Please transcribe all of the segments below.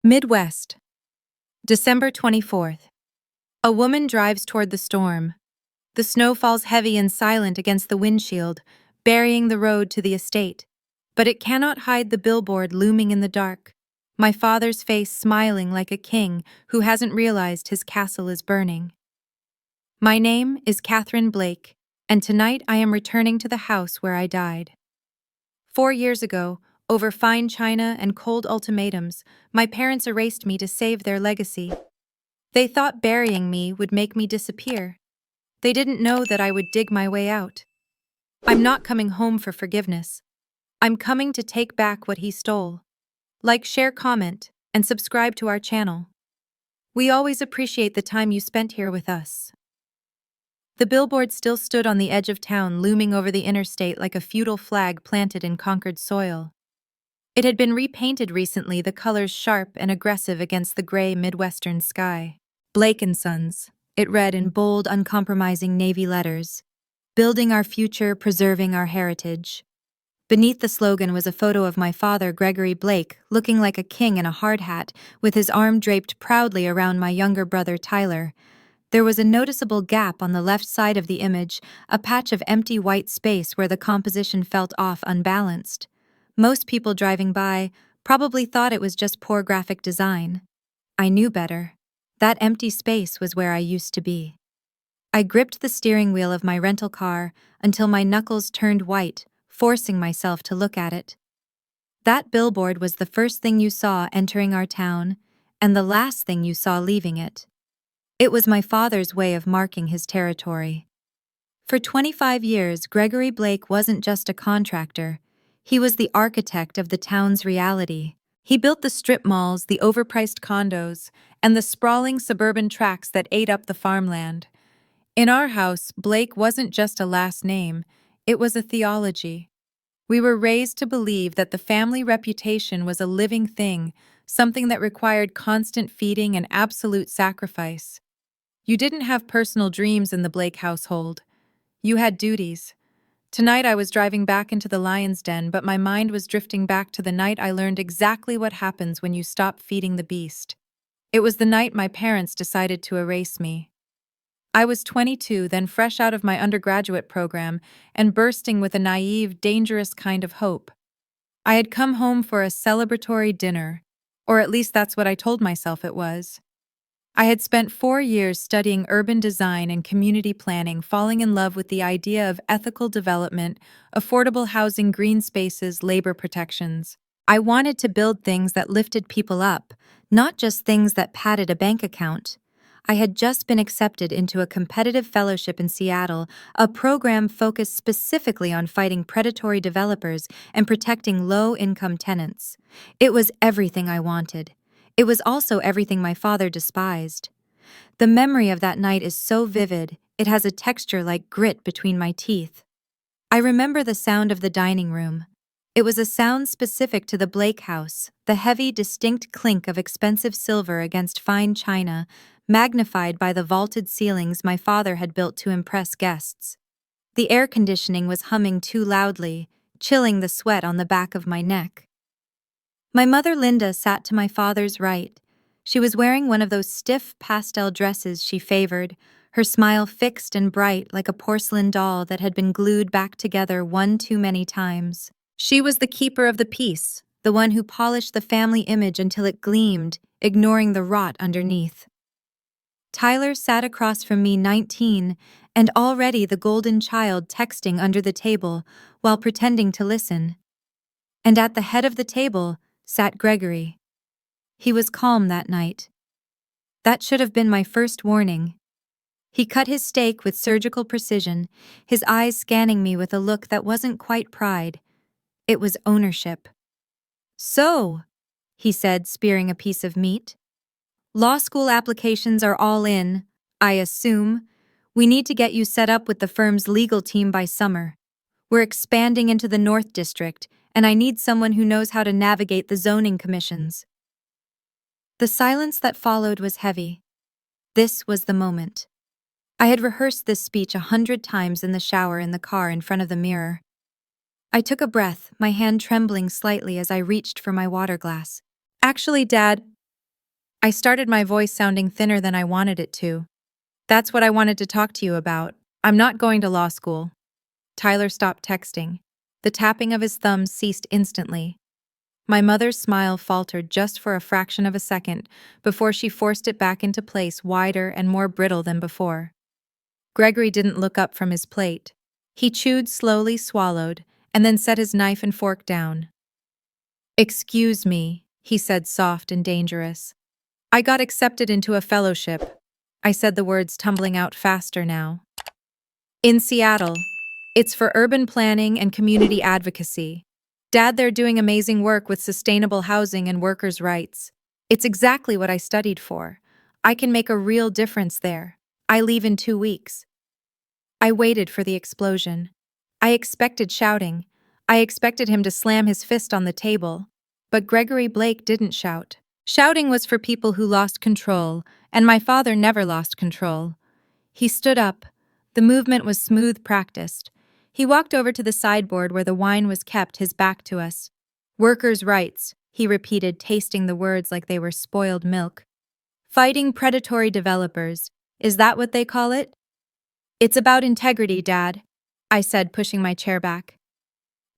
Midwest, December 24th. A woman drives toward the storm. The snow falls heavy and silent against the windshield, burying the road to the estate. But it cannot hide the billboard looming in the dark. My father's face smiling like a king who hasn't realized his castle is burning. My name is Katherine Blake, and tonight I am returning to the house where I died. 4 years ago, over fine china and cold ultimatums, my parents erased me to save their legacy. They thought burying me would make me disappear. They didn't know that I would dig my way out. I'm not coming home for forgiveness. I'm coming to take back what he stole. Like, share, comment, and subscribe to our channel. We always appreciate the time you spent here with us. The billboard still stood on the edge of town, looming over the interstate like a feudal flag planted in conquered soil. It had been repainted recently, the colors sharp and aggressive against the gray Midwestern sky. Blake & Sons, it read in bold, uncompromising navy letters. Building our future, preserving our heritage. Beneath the slogan was a photo of my father, Gregory Blake, looking like a king in a hard hat, with his arm draped proudly around my younger brother, Tyler. There was a noticeable gap on the left side of the image, a patch of empty white space where the composition felt off, unbalanced. Most people driving by probably thought it was just poor graphic design. I knew better. That empty space was where I used to be. I gripped the steering wheel of my rental car until my knuckles turned white, forcing myself to look at it. That billboard was the first thing you saw entering our town, and the last thing you saw leaving it. It was my father's way of marking his territory. For 25 years, Gregory Blake wasn't just a contractor. He was the architect of the town's reality. He built the strip malls, the overpriced condos, and the sprawling suburban tracts that ate up the farmland. In our house, Blake wasn't just a last name, it was a theology. We were raised to believe that the family reputation was a living thing, something that required constant feeding and absolute sacrifice. You didn't have personal dreams in the Blake household. You had duties. Tonight I was driving back into the lion's den, but my mind was drifting back to the night I learned exactly what happens when you stop feeding the beast. It was the night my parents decided to erase me. I was 22, then fresh out of my undergraduate program, and bursting with a naive, dangerous kind of hope. I had come home for a celebratory dinner, or at least that's what I told myself it was. I had spent 4 years studying urban design and community planning, falling in love with the idea of ethical development, affordable housing, green spaces, labor protections. I wanted to build things that lifted people up, not just things that padded a bank account. I had just been accepted into a competitive fellowship in Seattle, a program focused specifically on fighting predatory developers and protecting low-income tenants. It was everything I wanted. It was also everything my father despised. The memory of that night is so vivid, it has a texture like grit between my teeth. I remember the sound of the dining room. It was a sound specific to the Blake house, the heavy, distinct clink of expensive silver against fine china, magnified by the vaulted ceilings my father had built to impress guests. The air conditioning was humming too loudly, chilling the sweat on the back of my neck. My mother Linda sat to my father's right. She was wearing one of those stiff pastel dresses she favored, her smile fixed and bright like a porcelain doll that had been glued back together one too many times. She was the keeper of the peace, the one who polished the family image until it gleamed, ignoring the rot underneath. Tyler sat across from me, 19, and already the golden child texting under the table while pretending to listen. And at the head of the table sat Gregory. He was calm that night. That should have been my first warning. He cut his steak with surgical precision, his eyes scanning me with a look that wasn't quite pride. It was ownership. "So," he said, spearing a piece of meat, "law school applications are all in, I assume. We need to get you set up with the firm's legal team by summer. We're expanding into the North District, and I need someone who knows how to navigate the zoning commissions." The silence that followed was heavy. This was the moment. I had rehearsed this speech 100 times in the shower, in the car, in front of the mirror. I took a breath, my hand trembling slightly as I reached for my water glass. "Actually, Dad, I started my voice sounding thinner than I wanted it to. That's what I wanted to talk to you about. I'm not going to law school. Tyler stopped texting. The tapping of his thumbs ceased instantly. My mother's smile faltered just for a fraction of a second before she forced it back into place, wider and more brittle than before. Gregory didn't look up from his plate. He chewed slowly, swallowed, and then set his knife and fork down. "Excuse me," he said, soft and dangerous. "I got accepted into a fellowship." I said the words tumbling out faster now. "In Seattle. It's for urban planning and community advocacy. Dad, they're doing amazing work with sustainable housing and workers' rights. It's exactly what I studied for. I can make a real difference there. I leave in 2 weeks." I waited for the explosion. I expected shouting. I expected him to slam his fist on the table. But Gregory Blake didn't shout. Shouting was for people who lost control, and my father never lost control. He stood up. The movement was smooth, practiced. He walked over to the sideboard where the wine was kept, his back to us. "Workers' rights," he repeated, tasting the words like they were spoiled milk. "Fighting predatory developers. Is that what they call it?" "It's about integrity, Dad," I said, pushing my chair back.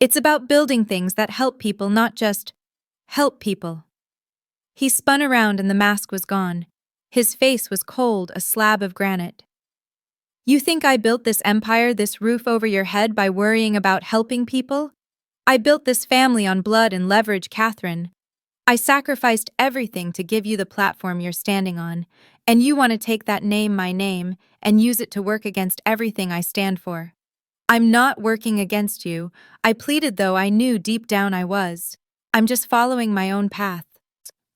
"It's about building things that help people, not just help people." He spun around and the mask was gone. His face was cold, a slab of granite. "You think I built this empire, this roof over your head, by worrying about helping people? I built this family on blood and leverage, Katherine. I sacrificed everything to give you the platform you're standing on, and you want to take that name, my name, and use it to work against everything I stand for. I'm not working against you," I pleaded, though I knew deep down I was. "I'm just following my own path."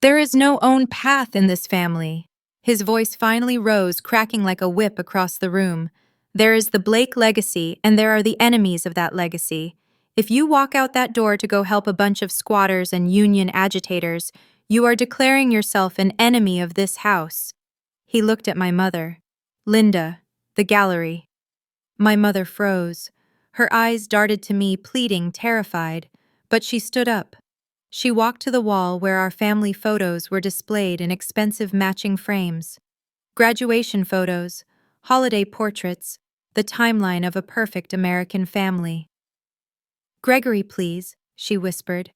"There is no own path in this family." His voice finally rose, cracking like a whip across the room. "There is the Blake legacy, and there are the enemies of that legacy. If you walk out that door to go help a bunch of squatters and union agitators, you are declaring yourself an enemy of this house." He looked at my mother. "Linda, the gallery." My mother froze. Her eyes darted to me, pleading, terrified. But she stood up. She walked to the wall where our family photos were displayed in expensive matching frames. Graduation photos, holiday portraits, the timeline of a perfect American family. "Gregory, please," she whispered.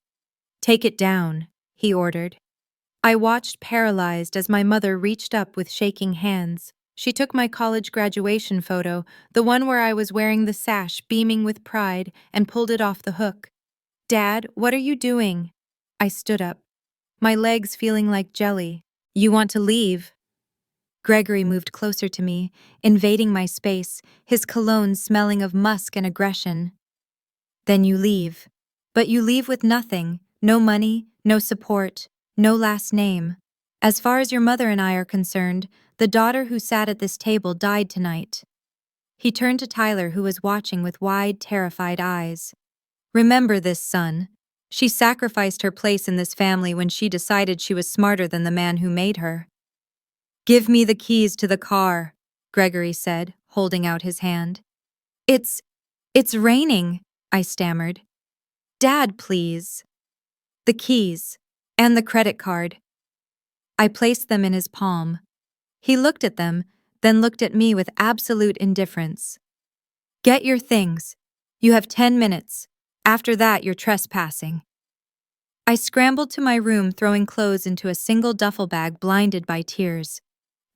"Take it down," he ordered. I watched, paralyzed, as my mother reached up with shaking hands. She took my college graduation photo, the one where I was wearing the sash, beaming with pride, and pulled it off the hook. "Dad, what are you doing?" I stood up, my legs feeling like jelly. "You want to leave?" Gregory moved closer to me, invading my space, his cologne smelling of musk and aggression. "Then you leave. But you leave with nothing, no money, no support, no last name. As far as your mother and I are concerned, the daughter who sat at this table died tonight." He turned to Tyler, who was watching with wide, terrified eyes. "Remember this, son. She sacrificed her place in this family when she decided she was smarter than the man who made her." "Give me the keys to the car," Gregory said, holding out his hand. It's raining," I stammered. "Dad, please." "The keys. And the credit card." I placed them in his palm. He looked at them, then looked at me with absolute indifference. "Get your things. You have 10 minutes. After that, you're trespassing." I scrambled to my room, throwing clothes into a single duffel bag, blinded by tears.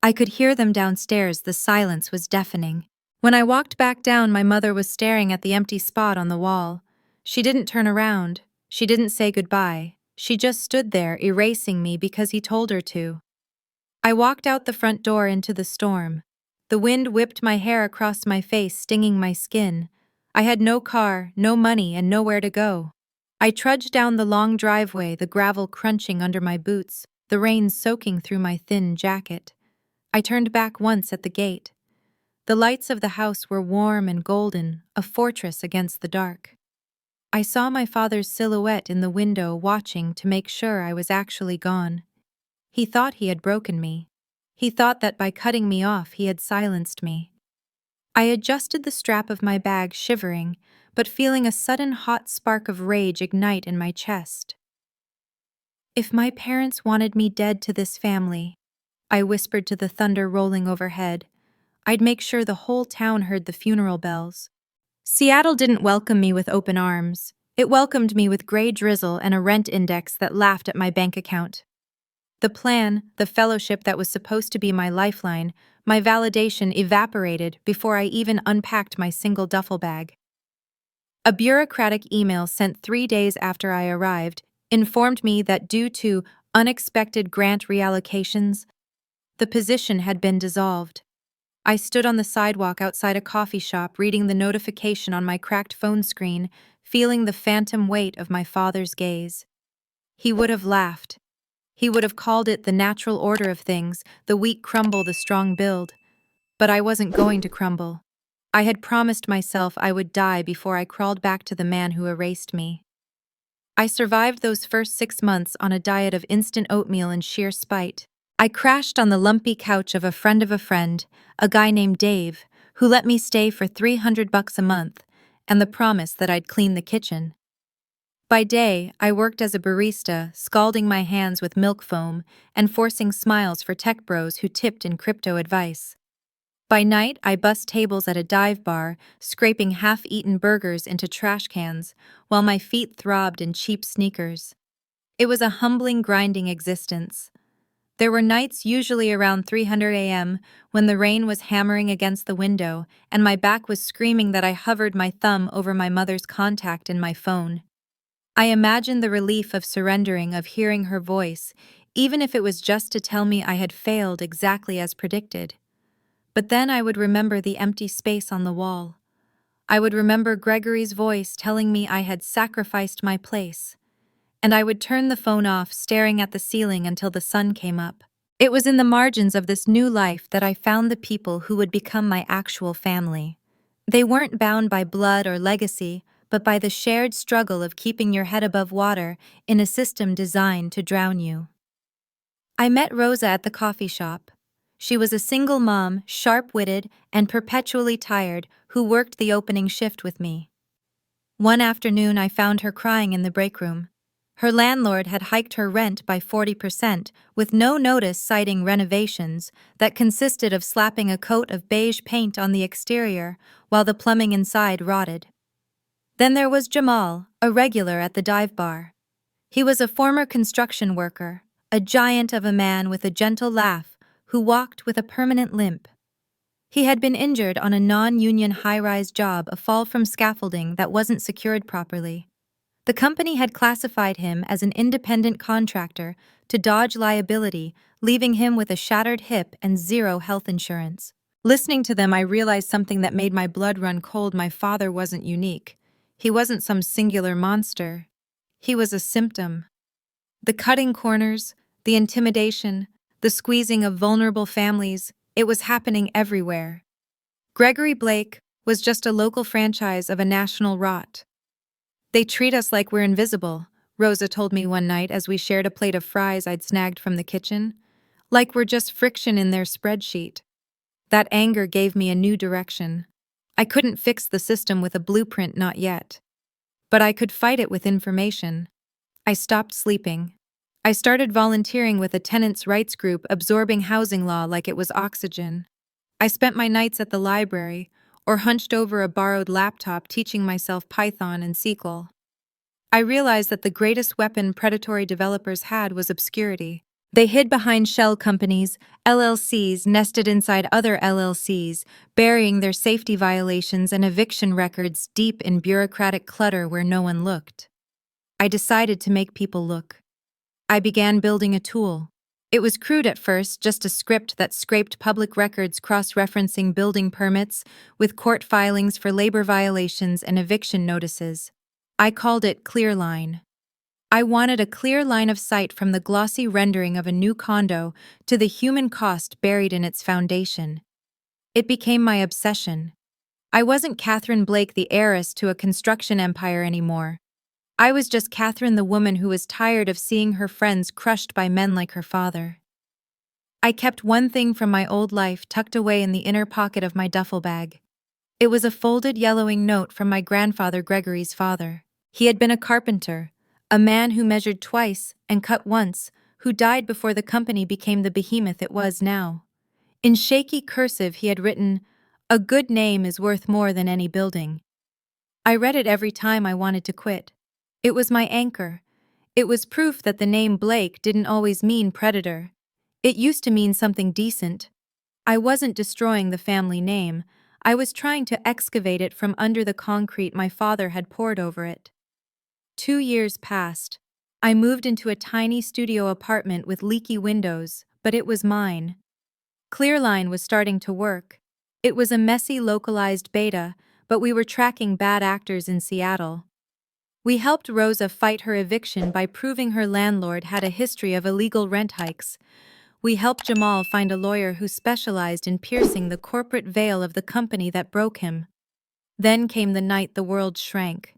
I could hear them downstairs. The silence was deafening. When I walked back down, my mother was staring at the empty spot on the wall. She didn't turn around. She didn't say goodbye. She just stood there, erasing me because he told her to. I walked out the front door into the storm. The wind whipped my hair across my face, stinging my skin. I had no car, no money, and nowhere to go. I trudged down the long driveway, the gravel crunching under my boots, the rain soaking through my thin jacket. I turned back once at the gate. The lights of the house were warm and golden, a fortress against the dark. I saw my father's silhouette in the window, watching to make sure I was actually gone. He thought he had broken me. He thought that by cutting me off, he had silenced me. I adjusted the strap of my bag, shivering, but feeling a sudden hot spark of rage ignite in my chest. If my parents wanted me dead to this family, I whispered to the thunder rolling overhead, I'd make sure the whole town heard the funeral bells. Seattle didn't welcome me with open arms. It welcomed me with gray drizzle and a rent index that laughed at my bank account. The plan, the fellowship that was supposed to be my lifeline, my validation evaporated before I even unpacked my single duffel bag. A bureaucratic email sent 3 days after I arrived informed me that due to unexpected grant reallocations, the position had been dissolved. I stood on the sidewalk outside a coffee shop reading the notification on my cracked phone screen, feeling the phantom weight of my father's gaze. He would have laughed. He would have called it the natural order of things, the weak crumble, the strong build. But I wasn't going to crumble. I had promised myself I would die before I crawled back to the man who erased me. I survived those first 6 months on a diet of instant oatmeal and sheer spite. I crashed on the lumpy couch of a friend, a guy named Dave, who let me stay for $300 a month, and the promise that I'd clean the kitchen. By day, I worked as a barista, scalding my hands with milk foam and forcing smiles for tech bros who tipped in crypto advice. By night, I bussed tables at a dive bar, scraping half-eaten burgers into trash cans, while my feet throbbed in cheap sneakers. It was a humbling, grinding existence. There were nights, usually around 300 a.m., when the rain was hammering against the window and my back was screaming that I hovered my thumb over my mother's contact in my phone. I imagined the relief of surrendering, of hearing her voice, even if it was just to tell me I had failed exactly as predicted. But then I would remember the empty space on the wall. I would remember Gregory's voice telling me I had sacrificed my place. And I would turn the phone off, staring at the ceiling until the sun came up. It was in the margins of this new life that I found the people who would become my actual family. They weren't bound by blood or legacy, but by the shared struggle of keeping your head above water in a system designed to drown you. I met Rosa at the coffee shop. She was a single mom, sharp-witted and perpetually tired, who worked the opening shift with me. One afternoon I found her crying in the break room. Her landlord had hiked her rent by 40%, with no notice, citing renovations that consisted of slapping a coat of beige paint on the exterior while the plumbing inside rotted. Then there was Jamal, a regular at the dive bar. He was a former construction worker, a giant of a man with a gentle laugh who walked with a permanent limp. He had been injured on a non-union high-rise job, a fall from scaffolding that wasn't secured properly. The company had classified him as an independent contractor to dodge liability, leaving him with a shattered hip and zero health insurance. Listening to them, I realized something that made my blood run cold. My father wasn't unique. He wasn't some singular monster. He was a symptom. The cutting corners, the intimidation, the squeezing of vulnerable families, it was happening everywhere. Gregory Blake was just a local franchise of a national rot. They treat us like we're invisible, Rosa told me one night as we shared a plate of fries I'd snagged from the kitchen. Like we're just friction in their spreadsheet. That anger gave me a new direction. I couldn't fix the system with a blueprint, not yet. But I could fight it with information. I stopped sleeping. I started volunteering with a tenants' rights group, absorbing housing law like it was oxygen. I spent my nights at the library, or hunched over a borrowed laptop teaching myself Python and SQL. I realized that the greatest weapon predatory developers had was obscurity. They hid behind shell companies, LLCs nested inside other LLCs, burying their safety violations and eviction records deep in bureaucratic clutter where no one looked. I decided to make people look. I began building a tool. It was crude at first, just a script that scraped public records cross-referencing building permits with court filings for labor violations and eviction notices. I called it ClearLine. I wanted a clear line of sight from the glossy rendering of a new condo to the human cost buried in its foundation. It became my obsession. I wasn't Katherine Blake, the heiress to a construction empire, anymore. I was just Katherine, the woman who was tired of seeing her friends crushed by men like her father. I kept one thing from my old life tucked away in the inner pocket of my duffel bag. It was a folded yellowing note from my grandfather, Gregory's father. He had been a carpenter, A man who measured twice and cut once, who died before the company became the behemoth it was now. In shaky cursive he had written, "A good name is worth more than any building." I read it every time I wanted to quit. It was my anchor. It was proof that the name Blake didn't always mean predator. It used to mean something decent. I wasn't destroying the family name. I was trying to excavate it from under the concrete my father had poured over it. 2 years passed. I moved into a tiny studio apartment with leaky windows, but it was mine. Clearline was starting to work. It was a messy localized beta, but we were tracking bad actors in Seattle. We helped Rosa fight her eviction by proving her landlord had a history of illegal rent hikes. We helped Jamal find a lawyer who specialized in piercing the corporate veil of the company that broke him. Then came the night the world shrank.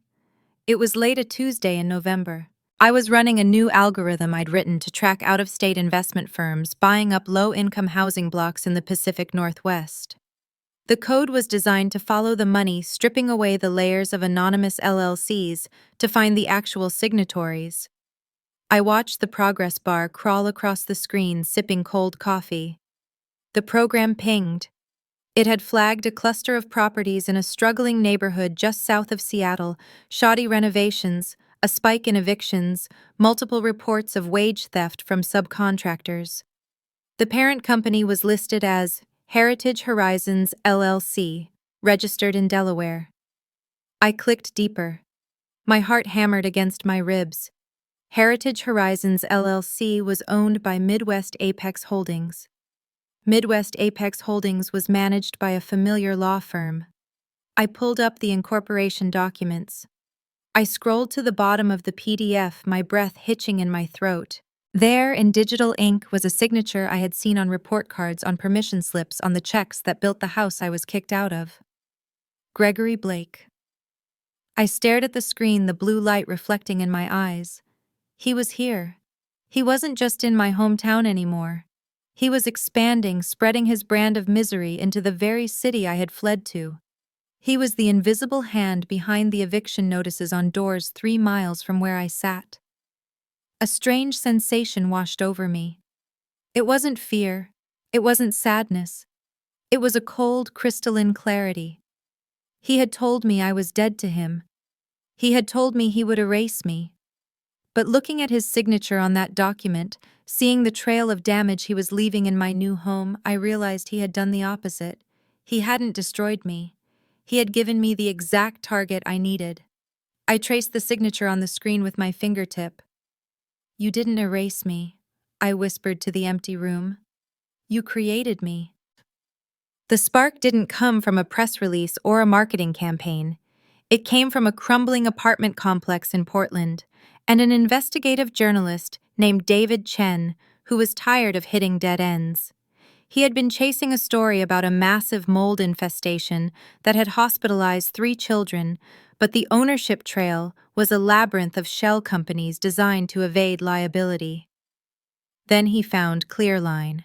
It was late a Tuesday in November. I was running a new algorithm I'd written to track out-of-state investment firms buying up low-income housing blocks in the Pacific Northwest. The code was designed to follow the money, stripping away the layers of anonymous LLCs to find the actual signatories. I watched the progress bar crawl across the screen, sipping cold coffee. The program pinged. It had flagged a cluster of properties in a struggling neighborhood just south of Seattle, shoddy renovations, a spike in evictions, multiple reports of wage theft from subcontractors. The parent company was listed as Heritage Horizons LLC, registered in Delaware. I clicked deeper. My heart hammered against my ribs. Heritage Horizons LLC was owned by Midwest Apex Holdings. Midwest Apex Holdings was managed by a familiar law firm. I pulled up the incorporation documents. I scrolled to the bottom of the PDF, my breath hitching in my throat. There, in digital ink, was a signature I had seen on report cards on permission slips on the checks that built the house I was kicked out of. Gregory Blake. I stared at the screen, the blue light reflecting in my eyes. He was here. He wasn't just in my hometown anymore. He was expanding, spreading his brand of misery into the very city I had fled to. He was the invisible hand behind the eviction notices on doors 3 miles from where I sat. A strange sensation washed over me. It wasn't fear. It wasn't sadness. It was a cold, crystalline clarity. He had told me I was dead to him. He had told me he would erase me. But looking at his signature on that document, seeing the trail of damage he was leaving in my new home, I realized he had done the opposite. He hadn't destroyed me. He had given me the exact target I needed. I traced the signature on the screen with my fingertip. "You didn't erase me," I whispered to the empty room. "You created me." The spark didn't come from a press release or a marketing campaign. It came from a crumbling apartment complex in Portland, and an investigative journalist named David Chen, who was tired of hitting dead ends. He had been chasing a story about a massive mold infestation that had hospitalized 3 children, but the ownership trail was a labyrinth of shell companies designed to evade liability. Then he found Clearline.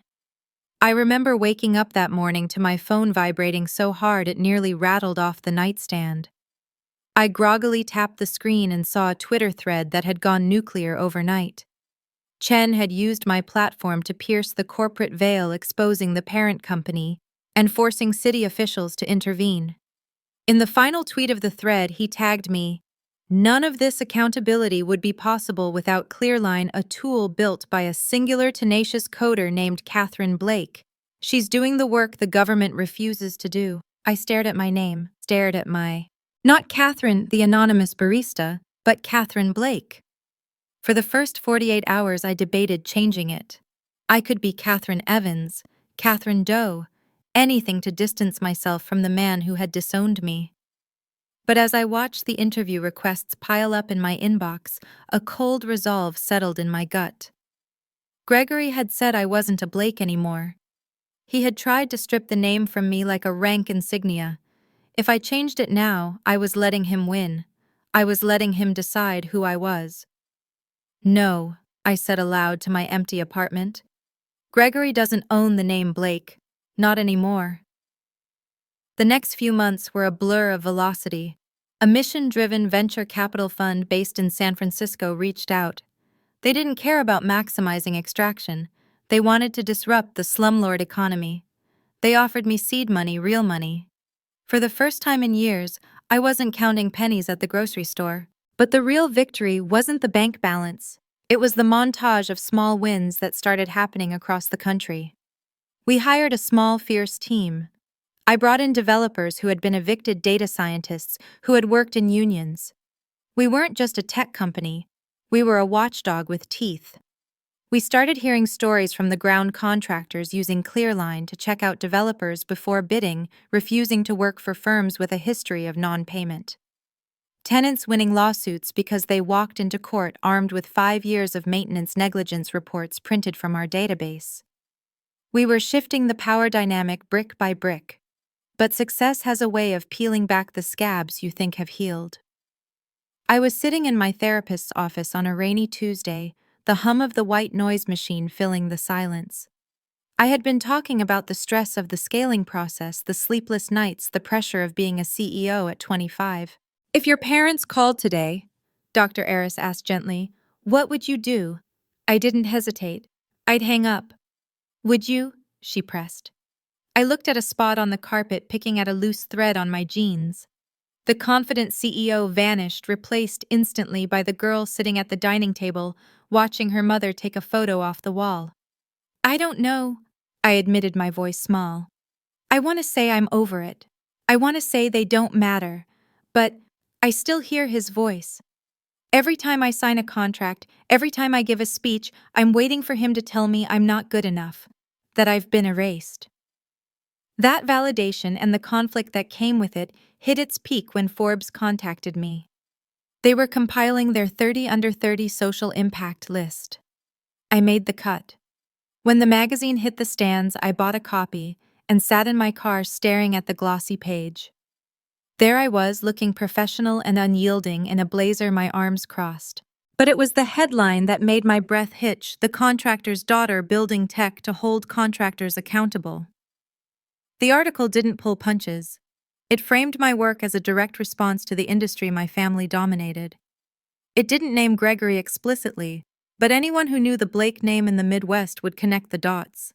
I remember waking up that morning to my phone vibrating so hard it nearly rattled off the nightstand. I groggily tapped the screen and saw a Twitter thread that had gone nuclear overnight. Chen had used my platform to pierce the corporate veil, exposing the parent company and forcing city officials to intervene. In the final tweet of the thread, he tagged me, "None of this accountability would be possible without Clearline, a tool built by a singular tenacious coder named Katherine Blake. She's doing the work the government refuses to do." I stared at my name, stared at my... Not Katherine, the anonymous barista, but Katherine Blake. For the first 48 hours, I debated changing it. I could be Catherine Evans, Catherine Doe, anything to distance myself from the man who had disowned me. But as I watched the interview requests pile up in my inbox, a cold resolve settled in my gut. Gregory had said I wasn't a Blake anymore. He had tried to strip the name from me like a rank insignia. If I changed it now, I was letting him win. I was letting him decide who I was. "No," I said aloud to my empty apartment. "Gregory doesn't own the name Blake. Not anymore." The next few months were a blur of velocity. A mission-driven venture capital fund based in San Francisco reached out. They didn't care about maximizing extraction. They wanted to disrupt the slumlord economy. They offered me seed money, real money. For the first time in years, I wasn't counting pennies at the grocery store. But the real victory wasn't the bank balance. It was the montage of small wins that started happening across the country. We hired a small, fierce team. I brought in developers who had been evicted data scientists who had worked in unions. We weren't just a tech company. We were a watchdog with teeth. We started hearing stories from the ground contractors using Clearline to check out developers before bidding, refusing to work for firms with a history of non-payment. Tenants winning lawsuits because they walked into court armed with 5 years of maintenance negligence reports printed from our database. We were shifting the power dynamic brick by brick. But success has a way of peeling back the scabs you think have healed. I was sitting in my therapist's office on a rainy Tuesday, the hum of the white noise machine filling the silence. I had been talking about the stress of the scaling process, the sleepless nights, the pressure of being a CEO at 25. If your parents called today, Dr. Eris asked gently, what would you do? I didn't hesitate. I'd hang up. Would you? She pressed. I looked at a spot on the carpet, picking at a loose thread on my jeans. The confident CEO vanished, replaced instantly by the girl sitting at the dining table, watching her mother take a photo off the wall. I don't know, I admitted, my voice small. I want to say I'm over it. I want to say they don't matter. But I still hear his voice. Every time I sign a contract, every time I give a speech, I'm waiting for him to tell me I'm not good enough, that I've been erased. That validation and the conflict that came with it hit its peak when Forbes contacted me. They were compiling their 30 under 30 social impact list. I made the cut. When the magazine hit the stands, I bought a copy and sat in my car staring at the glossy page. There I was, looking professional and unyielding in a blazer, my arms crossed. But it was the headline that made my breath hitch: the contractor's daughter building tech to hold contractors accountable. The article didn't pull punches. It framed my work as a direct response to the industry my family dominated. It didn't name Gregory explicitly, but anyone who knew the Blake name in the Midwest would connect the dots.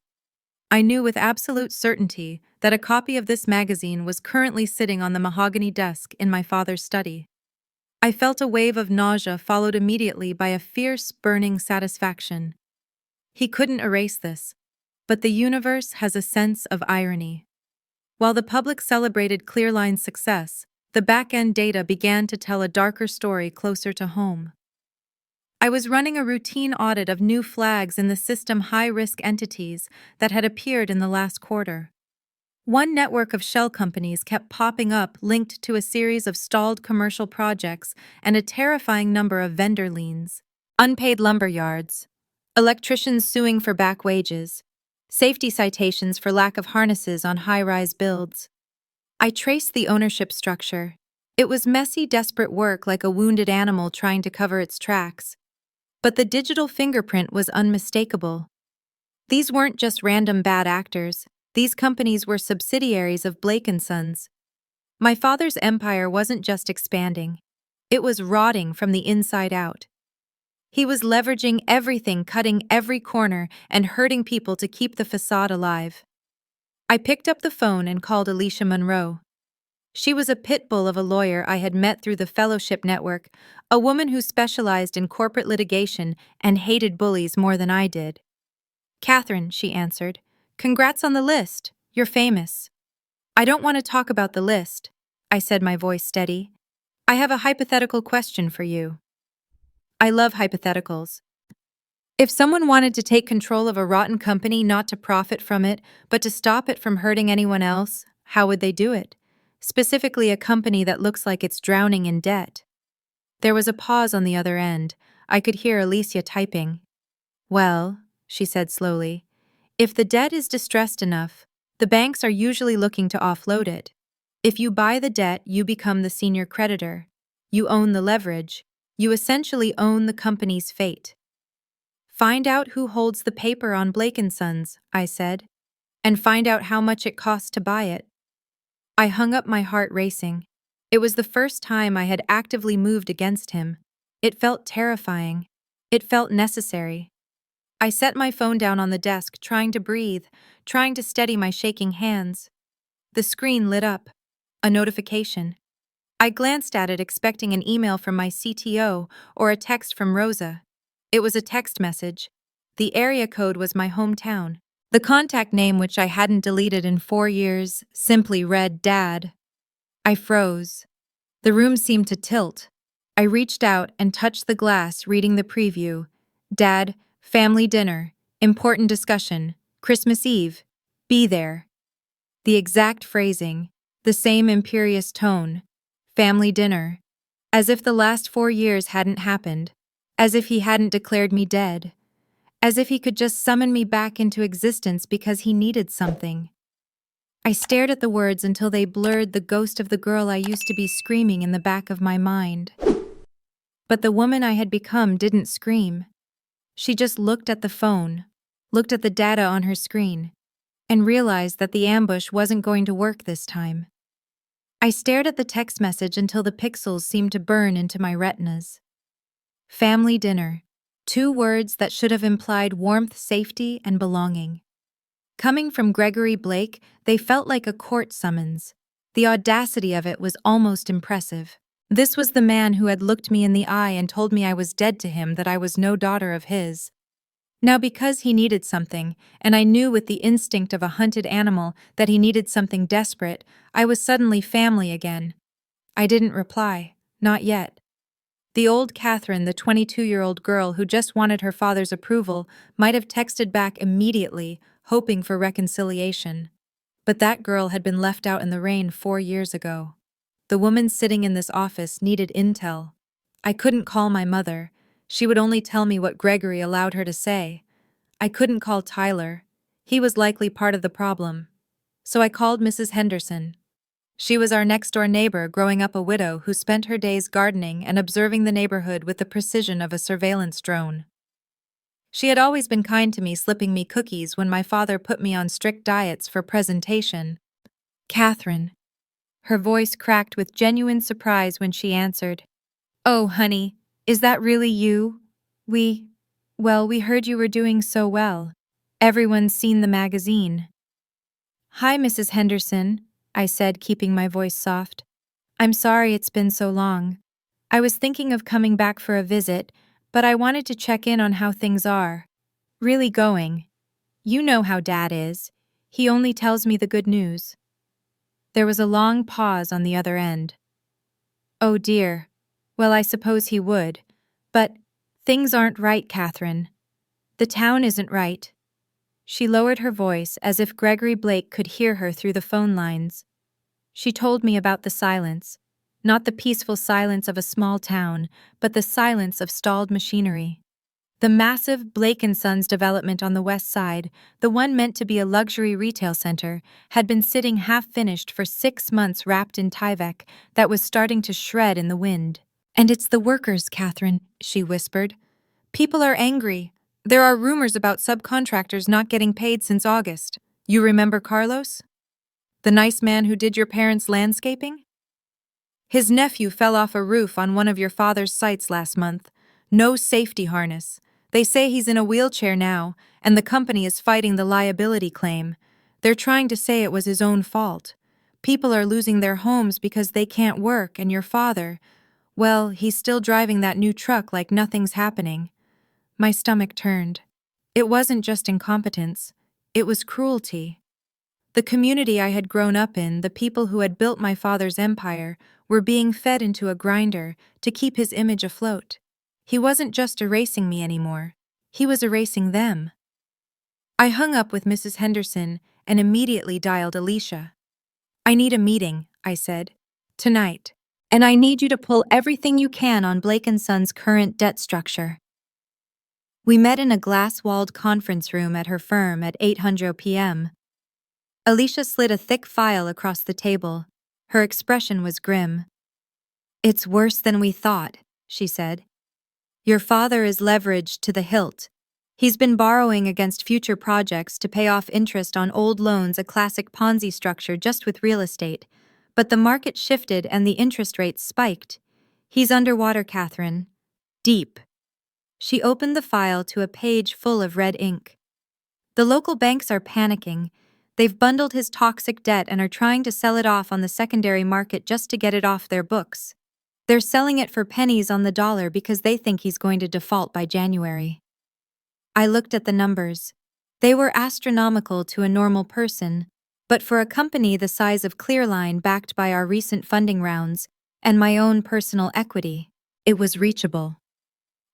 I knew with absolute certainty that a copy of this magazine was currently sitting on the mahogany desk in my father's study. I felt a wave of nausea followed immediately by a fierce, burning satisfaction. He couldn't erase this, but the universe has a sense of irony. While the public celebrated Clearline's success, the back-end data began to tell a darker story closer to home. I was running a routine audit of new flags in the system, high-risk entities that had appeared in the last quarter. One network of shell companies kept popping up, linked to a series of stalled commercial projects and a terrifying number of vendor liens. Unpaid lumber yards, electricians suing for back wages, safety citations for lack of harnesses on high-rise builds. I traced the ownership structure. It was messy, desperate work, like a wounded animal trying to cover its tracks. But the digital fingerprint was unmistakable. These weren't just random bad actors. These companies were subsidiaries of Blake & Sons. My father's empire wasn't just expanding. It was rotting from the inside out. He was leveraging everything, cutting every corner, and hurting people to keep the facade alive. I picked up the phone and called Alicia Monroe. She was a pit bull of a lawyer I had met through the Fellowship Network, a woman who specialized in corporate litigation and hated bullies more than I did. Katherine, she answered. Congrats on the list. You're famous. I don't want to talk about the list, I said, my voice steady. I have a hypothetical question for you. I love hypotheticals. If someone wanted to take control of a rotten company, not to profit from it, but to stop it from hurting anyone else, how would they do it? Specifically, a company that looks like it's drowning in debt. There was a pause on the other end. I could hear Alicia typing. Well, she said slowly, if the debt is distressed enough, the banks are usually looking to offload it. If you buy the debt, you become the senior creditor. You own the leverage. You essentially own the company's fate. Find out who holds the paper on Blake & Sons, I said, and find out how much it costs to buy it. I hung up, my heart racing. It was the first time I had actively moved against him. It felt terrifying. It felt necessary. I set my phone down on the desk, trying to breathe, trying to steady my shaking hands. The screen lit up. A notification. I glanced at it, expecting an email from my CTO or a text from Rosa. It was a text message. The area code was my hometown. The contact name, which I hadn't deleted in 4 years, simply read Dad. I froze. The room seemed to tilt. I reached out and touched the glass, reading the preview. Dad, family dinner, important discussion, Christmas Eve. Be there. The exact phrasing, the same imperious tone. Family dinner. As if the last 4 years hadn't happened. As if he hadn't declared me dead. As if he could just summon me back into existence because he needed something. I stared at the words until they blurred the ghost of the girl I used to be screaming in the back of my mind. But the woman I had become didn't scream. She just looked at the phone, looked at the data on her screen, and realized that the ambush wasn't going to work this time. I stared at the text message until the pixels seemed to burn into my retinas. Family dinner. 2 words that should have implied warmth, safety, and belonging. Coming from Katherine Blake, they felt like a court summons. The audacity of it was almost impressive. This was the man who had looked me in the eye and told me I was dead to him, that I was no daughter of his. Now, because he needed something, and I knew with the instinct of a hunted animal that he needed something desperate, I was suddenly family again. I didn't reply. Not yet. The old Katherine, the 22-year-old girl who just wanted her father's approval, might have texted back immediately, hoping for reconciliation. But that girl had been left out in the rain 4 years ago. The woman sitting in this office needed intel. I couldn't call my mother. She would only tell me what Gregory allowed her to say. I couldn't call Tyler. He was likely part of the problem. So I called Mrs. Henderson. She was our next-door neighbor, growing up a widow who spent her days gardening and observing the neighborhood with the precision of a surveillance drone. She had always been kind to me, slipping me cookies when my father put me on strict diets for presentation. Katherine. Her voice cracked with genuine surprise when she answered. Oh, honey, is that really you? We heard you were doing so well. Everyone's seen the magazine. Hi, Mrs. Henderson, I said, keeping my voice soft. I'm sorry it's been so long. I was thinking of coming back for a visit, but I wanted to check in on how things are. Really going. You know how Dad is. He only tells me the good news. There was a long pause on the other end. Oh dear. Well, I suppose he would. But things aren't right, Katherine. The town isn't right. She lowered her voice as if Katherine Blake could hear her through the phone lines. She told me about the silence. Not the peaceful silence of a small town, but the silence of stalled machinery. The massive Blake & Sons development on the west side, the one meant to be a luxury retail center, had been sitting half-finished for 6 months, wrapped in Tyvek that was starting to shred in the wind. And it's the workers, Katherine, she whispered. People are angry. There are rumors about subcontractors not getting paid since August. You remember Carlos? The nice man who did your parents' landscaping? His nephew fell off a roof on one of your father's sites last month. No safety harness. They say he's in a wheelchair now, and the company is fighting the liability claim. They're trying to say it was his own fault. People are losing their homes because they can't work, and your father, well, he's still driving that new truck like nothing's happening. My stomach turned. It wasn't just incompetence. It was cruelty. The community I had grown up in, the people who had built my father's empire, were being fed into a grinder to keep his image afloat. He wasn't just erasing me anymore. He was erasing them. I hung up with Mrs. Henderson and immediately dialed Alicia. I need a meeting, I said. Tonight. And I need you to pull everything you can on Blake & Sons' current debt structure. We met in a glass-walled conference room at her firm at 8:00 p.m. Alicia slid a thick file across the table. Her expression was grim. It's worse than we thought, she said. Your father is leveraged to the hilt. He's been borrowing against future projects to pay off interest on old loans, a classic Ponzi structure just with real estate. But the market shifted and the interest rates spiked. He's underwater, Katherine. Deep. She opened the file to a page full of red ink. The local banks are panicking. They've bundled his toxic debt and are trying to sell it off on the secondary market just to get it off their books. They're selling it for pennies on the dollar because they think he's going to default by January. I looked at the numbers. They were astronomical to a normal person, but for a company the size of Clearline backed by our recent funding rounds and my own personal equity, it was reachable.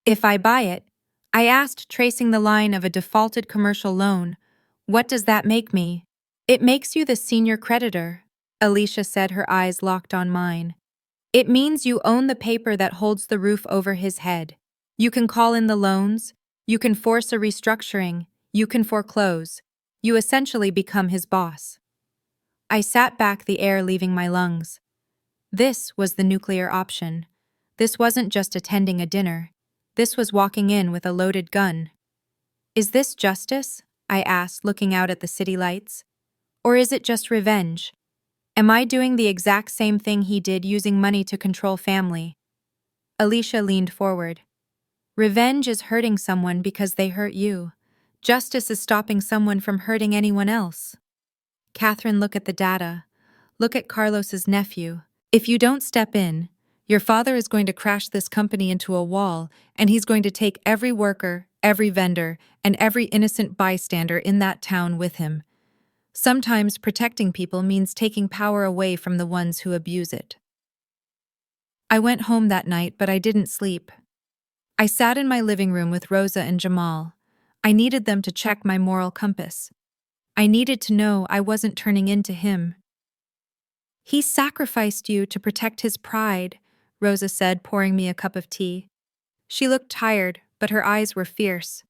If I buy it, I asked, tracing the line of a defaulted commercial loan, what does that make me? It makes you the senior creditor, Alicia said, her eyes locked on mine. It means you own the paper that holds the roof over his head. You can call in the loans, you can force a restructuring, you can foreclose. You essentially become his boss. I sat back, the air leaving my lungs. This was the nuclear option. This wasn't just attending a dinner. This was walking in with a loaded gun. Is this justice? I asked, looking out at the city lights. Or is it just revenge? Am I doing the exact same thing he did, using money to control family? Alicia leaned forward. Revenge is hurting someone because they hurt you. Justice is stopping someone from hurting anyone else. Katherine, look at the data. Look at Carlos's nephew. If you don't step in, your father is going to crash this company into a wall, and he's going to take every worker, every vendor, and every innocent bystander in that town with him. Sometimes protecting people means taking power away from the ones who abuse it. I went home that night, but I didn't sleep. I sat in my living room with Rosa and Jamal. I needed them to check my moral compass. I needed to know I wasn't turning into him. He sacrificed you to protect his pride, Rosa said, pouring me a cup of tea. She looked tired, but her eyes were fierce.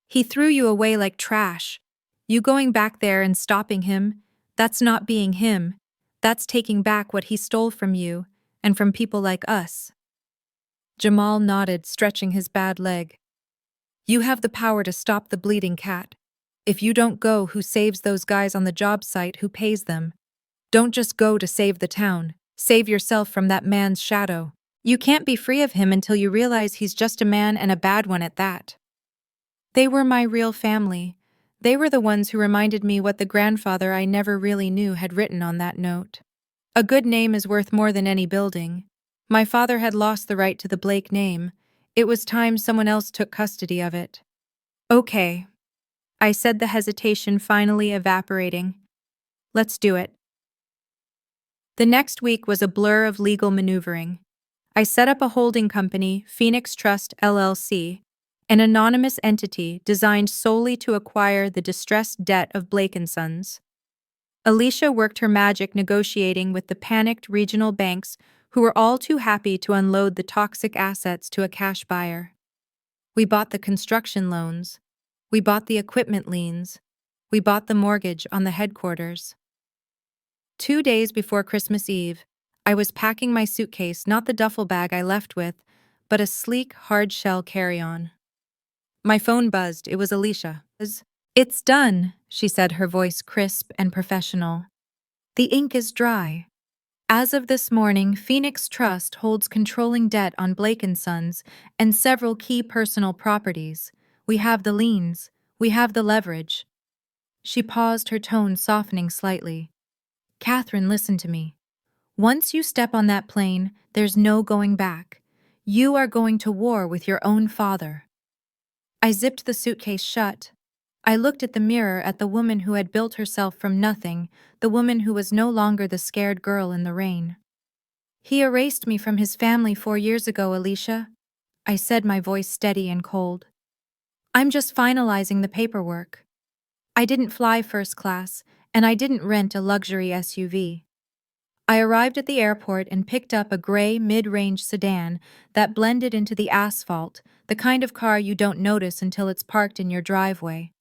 He threw you away like trash. You going back there and stopping him, that's not being him. That's taking back what he stole from you, and from people like us. Jamal nodded, stretching his bad leg. You have the power to stop the bleeding cat. If you don't go, who saves those guys on the job site? Who pays them? Don't just go to save the town. Save yourself from that man's shadow. You can't be free of him until you realize he's just a man, and a bad one at that. They were my real family. They were the ones who reminded me what the grandfather I never really knew had written on that note. A good name is worth more than any building. My father had lost the right to the Blake name. It was time someone else took custody of it. Okay, I said, the hesitation finally evaporating. Let's do it. The next week was a blur of legal maneuvering. I set up a holding company, Phoenix Trust LLC, an anonymous entity designed solely to acquire the distressed debt of Blake & Sons. Alicia worked her magic negotiating with the panicked regional banks who were all too happy to unload the toxic assets to a cash buyer. We bought the construction loans. We bought the equipment liens. We bought the mortgage on the headquarters. 2 days before Christmas Eve, I was packing my suitcase, not the duffel bag I left with, but a sleek, hard-shell carry-on. My phone buzzed. It was Alicia. It's done, she said, her voice crisp and professional. The ink is dry. As of this morning, Phoenix Trust holds controlling debt on Blake & Sons and several key personal properties. We have the liens. We have the leverage. She paused, her tone softening slightly. Katherine, listen to me. Once you step on that plane, there's no going back. You are going to war with your own father. I zipped the suitcase shut. I looked at the mirror, at the woman who had built herself from nothing, the woman who was no longer the scared girl in the rain. He erased me from his family 4 years ago, Alicia, I said, my voice steady and cold. I'm just finalizing the paperwork. I didn't fly first class, and I didn't rent a luxury SUV. I arrived at the airport and picked up a gray mid-range sedan that blended into the asphalt, the kind of car you don't notice until it's parked in your driveway.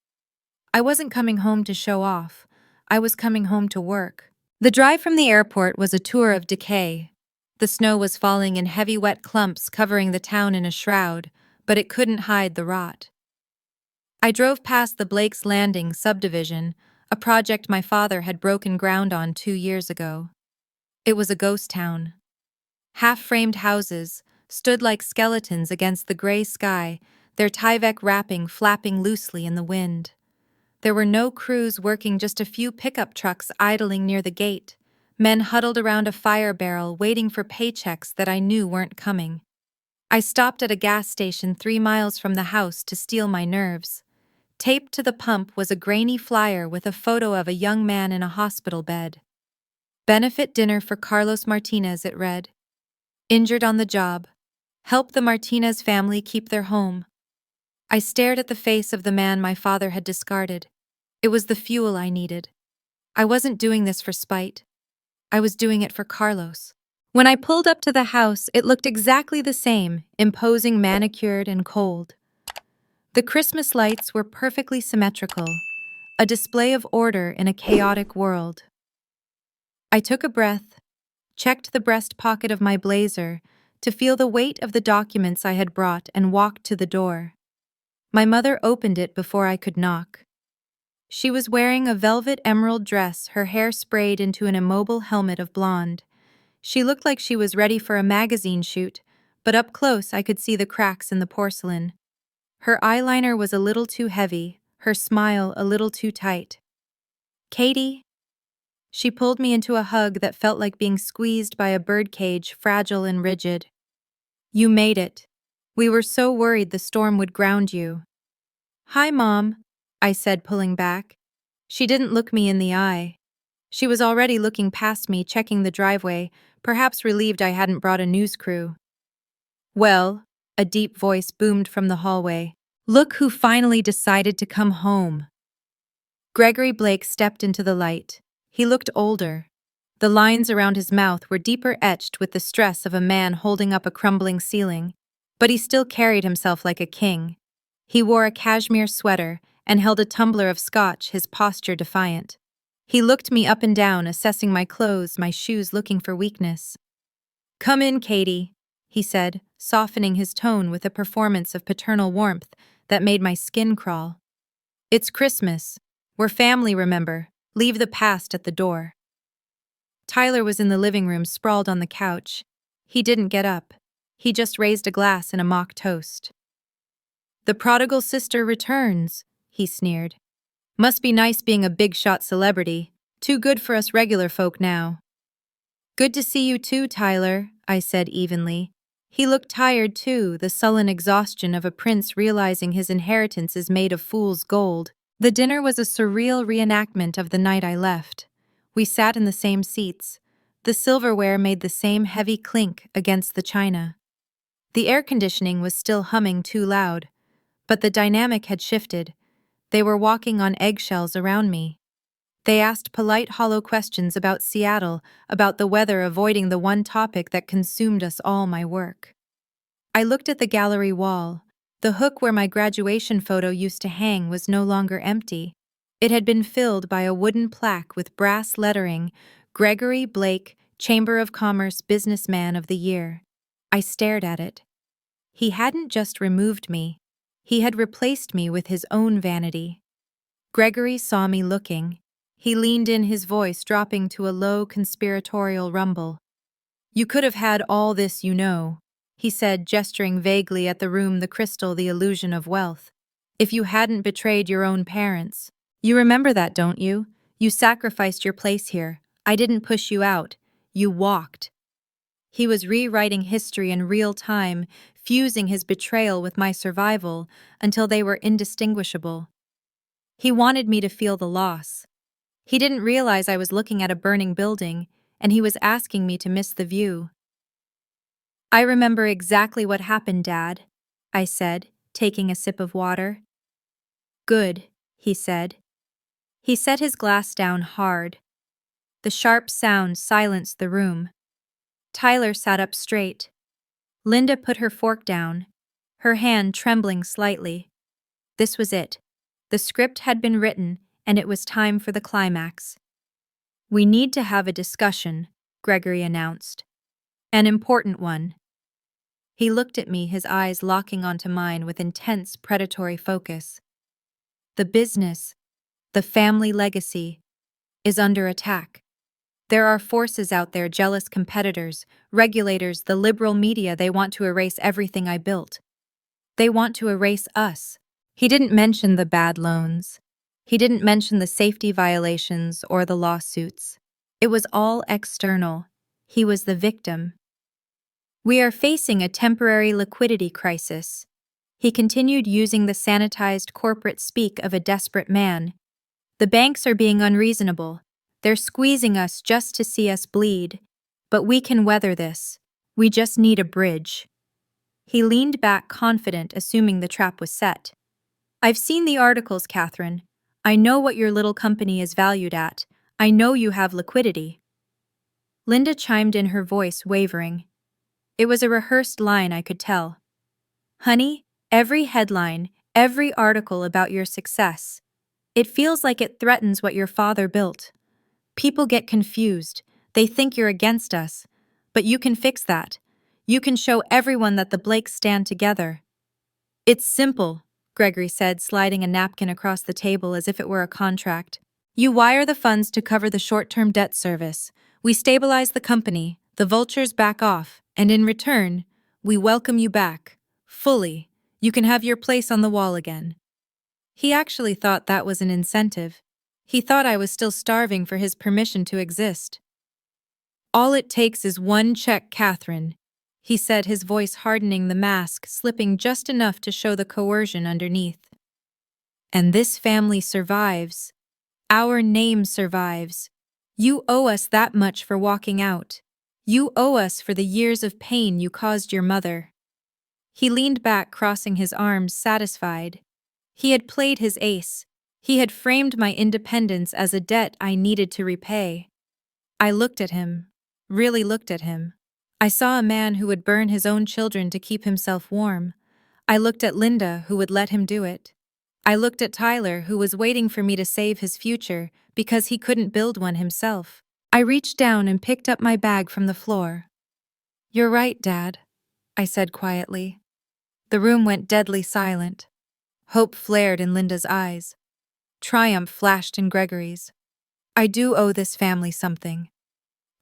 I wasn't coming home to show off. I was coming home to work. The drive from the airport was a tour of decay. The snow was falling in heavy wet clumps, covering the town in a shroud, but it couldn't hide the rot. I drove past the Blake's Landing subdivision, a project my father had broken ground on 2 years ago. It was a ghost town. Half-framed houses stood like skeletons against the gray sky, their Tyvek wrapping flapping loosely in the wind. There were no crews working, just a few pickup trucks idling near the gate, men huddled around a fire barrel waiting for paychecks that I knew weren't coming. I stopped at a gas station 3 miles from the house to steel my nerves. Taped to the pump was a grainy flyer with a photo of a young man in a hospital bed. Benefit dinner for Carlos Martinez, it read. Injured on the job. Help the Martinez family keep their home. I stared at the face of the man my father had discarded. It was the fuel I needed. I wasn't doing this for spite. I was doing it for Carlos. When I pulled up to the house, it looked exactly the same, imposing, manicured, and cold. The Christmas lights were perfectly symmetrical, a display of order in a chaotic world. I took a breath, checked the breast pocket of my blazer to feel the weight of the documents I had brought, and walked to the door. My mother opened it before I could knock. She was wearing a velvet emerald dress, her hair sprayed into an immobile helmet of blonde. She looked like she was ready for a magazine shoot, but up close I could see the cracks in the porcelain. Her eyeliner was a little too heavy, her smile a little too tight. Katie? She pulled me into a hug that felt like being squeezed by a birdcage, fragile and rigid. You made it. We were so worried the storm would ground you. Hi, Mom, I said, pulling back. She didn't look me in the eye. She was already looking past me, checking the driveway, perhaps relieved I hadn't brought a news crew. Well, a deep voice boomed from the hallway. Look who finally decided to come home. Gregory Blake stepped into the light. He looked older. The lines around his mouth were deeper, etched with the stress of a man holding up a crumbling ceiling, but he still carried himself like a king. He wore a cashmere sweater and held a tumbler of scotch, his posture defiant. He looked me up and down, assessing my clothes, my shoes, looking for weakness. Come in, Katie, he said, softening his tone with a performance of paternal warmth that made my skin crawl. It's Christmas. We're family, remember. Leave the past at the door. Tyler was in the living room, sprawled on the couch. He didn't get up. He just raised a glass in a mock toast. The prodigal sister returns, he sneered. Must be nice being a big-shot celebrity. Too good for us regular folk now. Good to see you too, Tyler, I said evenly. He looked tired too, the sullen exhaustion of a prince realizing his inheritance is made of fool's gold. The dinner was a surreal reenactment of the night I left. We sat in the same seats. The silverware made the same heavy clink against the china. The air conditioning was still humming too loud, but the dynamic had shifted. They were walking on eggshells around me. They asked polite, hollow questions about Seattle, about the weather, avoiding the one topic that consumed us all, my work. I looked at the gallery wall. The hook where my graduation photo used to hang was no longer empty. It had been filled by a wooden plaque with brass lettering, Gregory Blake, Chamber of Commerce Businessman of the Year. I stared at it. He hadn't just removed me. He had replaced me with his own vanity. Gregory saw me looking. He leaned in, his voice dropping to a low conspiratorial rumble. You could have had all this, you know, he said, gesturing vaguely at the room, the crystal, the illusion of wealth. If you hadn't betrayed your own parents. You remember that, don't you? You sacrificed your place here. I didn't push you out. You walked. He was rewriting history in real time, fusing his betrayal with my survival until they were indistinguishable. He wanted me to feel the loss. He didn't realize I was looking at a burning building, and he was asking me to miss the view. I remember exactly what happened, Dad, I said, taking a sip of water. Good, he said. He set his glass down hard. The sharp sound silenced the room. Tyler sat up straight. Linda put her fork down, her hand trembling slightly. This was it. The script had been written, and it was time for the climax. We need to have a discussion, Gregory announced. An important one. He looked at me, his eyes locking onto mine with intense predatory focus. The business, the family legacy, is under attack. There are forces out there, jealous competitors, regulators, the liberal media. They want to erase everything I built. They want to erase us. He didn't mention the bad loans. He didn't mention the safety violations or the lawsuits. It was all external. He was the victim. We are facing a temporary liquidity crisis. He continued, using the sanitized corporate speak of a desperate man. The banks are being unreasonable. They're squeezing us just to see us bleed. But we can weather this. We just need a bridge. He leaned back, confident, assuming the trap was set. I've seen the articles, Katherine. I know what your little company is valued at. I know you have liquidity. Linda chimed in, her voice wavering. It was a rehearsed line, I could tell. Honey, every headline, every article about your success. It feels like it threatens what your father built. People get confused. They think you're against us. But you can fix that. You can show everyone that the Blakes stand together. It's simple, Gregory said, sliding a napkin across the table as if it were a contract. You wire the funds to cover the short-term debt service. We stabilize the company, the vultures back off, and in return, we welcome you back. Fully. You can have your place on the wall again. He actually thought that was an incentive. He thought I was still starving for his permission to exist. All it takes is one check, Katherine, he said, his voice hardening, the mask slipping just enough to show the coercion underneath. And this family survives. Our name survives. You owe us that much for walking out. You owe us for the years of pain you caused your mother. He leaned back, crossing his arms, satisfied. He had played his ace. He had framed my independence as a debt I needed to repay. I looked at him, really looked at him. I saw a man who would burn his own children to keep himself warm. I looked at Linda, who would let him do it. I looked at Tyler, who was waiting for me to save his future because he couldn't build one himself. I reached down and picked up my bag from the floor. You're right, Dad, I said quietly. The room went deadly silent. Hope flared in Linda's eyes. Triumph flashed in Gregory's. I do owe this family something.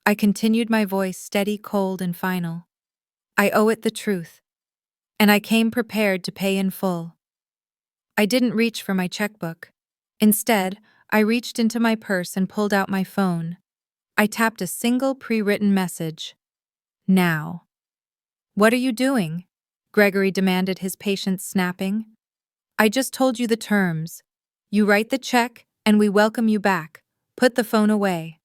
I continued, my voice steady, cold, and final. I owe it the truth. And I came prepared to pay in full. I didn't reach for my checkbook. Instead, I reached into my purse and pulled out my phone. I tapped a single pre-written message. Now. What are you doing? Gregory demanded, his patience snapping. I just told you the terms. You write the check, and we welcome you back. Put the phone away.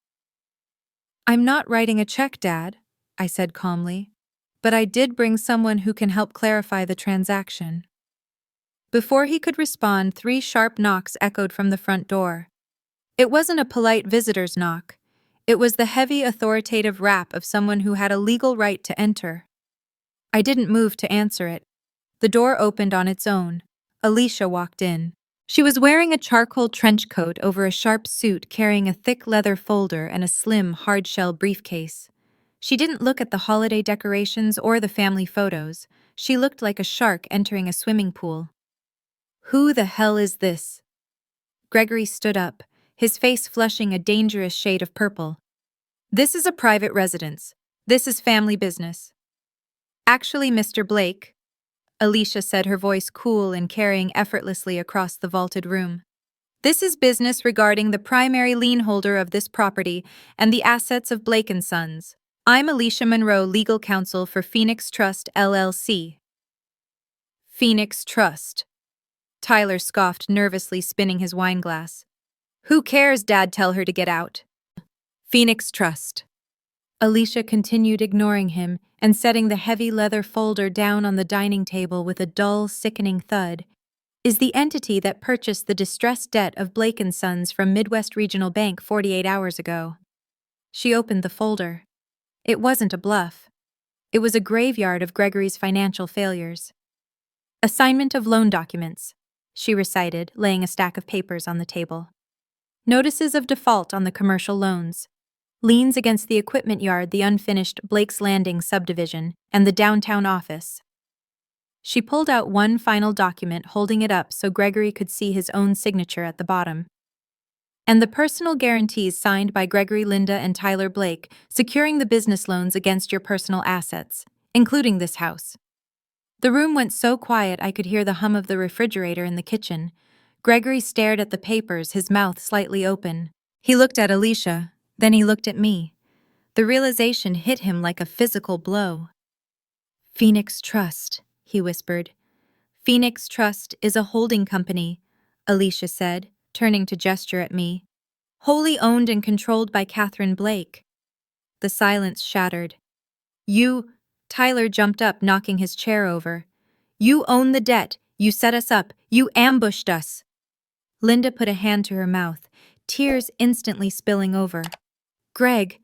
I'm not writing a check, Dad, I said calmly. But I did bring someone who can help clarify the transaction. Before he could respond, 3 sharp knocks echoed from the front door. It wasn't a polite visitor's knock. It was the heavy, authoritative rap of someone who had a legal right to enter. I didn't move to answer it. The door opened on its own. Alicia walked in. She was wearing a charcoal trench coat over a sharp suit, carrying a thick leather folder and a slim, hard-shell briefcase. She didn't look at the holiday decorations or the family photos. She looked like a shark entering a swimming pool. Who the hell is this? Gregory stood up, his face flushing a dangerous shade of purple. This is a private residence. This is family business. Actually, Mr. Blake, Alicia said, her voice cool and carrying effortlessly across the vaulted room. This is business regarding the primary lien holder of this property and the assets of Blake & Sons. I'm Alicia Monroe, legal counsel for Phoenix Trust, LLC. Phoenix Trust. Tyler scoffed, nervously spinning his wineglass. Who cares, Dad? Tell her to get out. Phoenix Trust. Alicia continued, ignoring him and setting the heavy leather folder down on the dining table with a dull, sickening thud, is the entity that purchased the distressed debt of Blake & Sons from Midwest Regional Bank 48 hours ago. She opened the folder. It wasn't a bluff. It was a graveyard of Gregory's financial failures. Assignment of loan documents, she recited, laying a stack of papers on the table. Notices of default on the commercial loans. Liens against the equipment yard, the unfinished Blake's Landing subdivision, and the downtown office. She pulled out one final document, holding it up so Gregory could see his own signature at the bottom. and the personal guarantees signed by Gregory, Linda, and Tyler Blake, securing the business loans against your personal assets, including this house. The room went so quiet I could hear the hum of the refrigerator in the kitchen. Gregory stared at the papers, his mouth slightly open. He looked at Alicia, then he looked at me. The realization hit him like a physical blow. Phoenix Trust, he whispered. Phoenix Trust is a holding company, Alicia said, turning to gesture at me. Wholly owned and controlled by Katherine Blake. The silence shattered. Tyler jumped up, knocking his chair over. You own the debt. You set us up. You ambushed us. Linda put a hand to her mouth, tears instantly spilling over. Greg,